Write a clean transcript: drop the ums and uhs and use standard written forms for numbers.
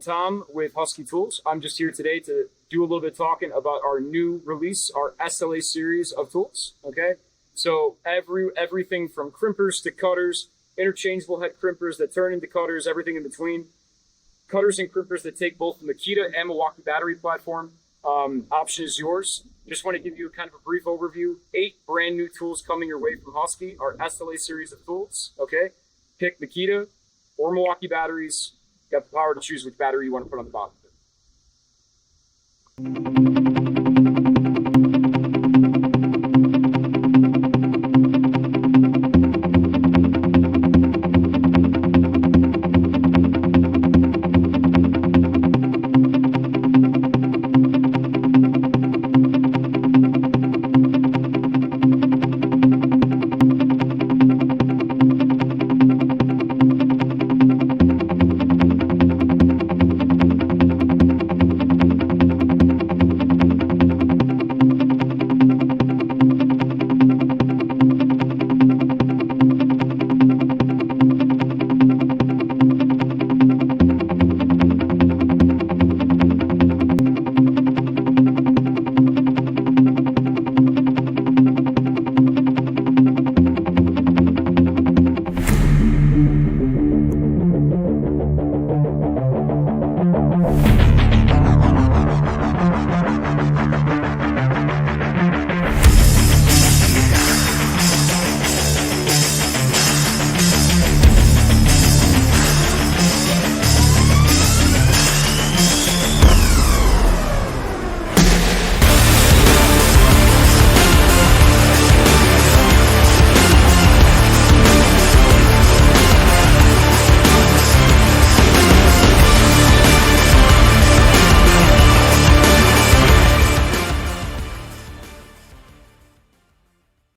Tom with Huskie Tools. I'm just here today to do a little bit talking about our new release, our SLA series of tools, okay? So everything from crimpers to cutters, interchangeable head crimpers that turn into cutters, everything in between. Cutters and crimpers that take both the Makita and Milwaukee battery platform. Option is yours. Just want to give you kind of a brief overview. 8 brand new tools coming your way from Huskie, our SLA series of tools, okay? Pick Makita or Milwaukee batteries. You have the power to choose which battery you want to put on the bottom of it.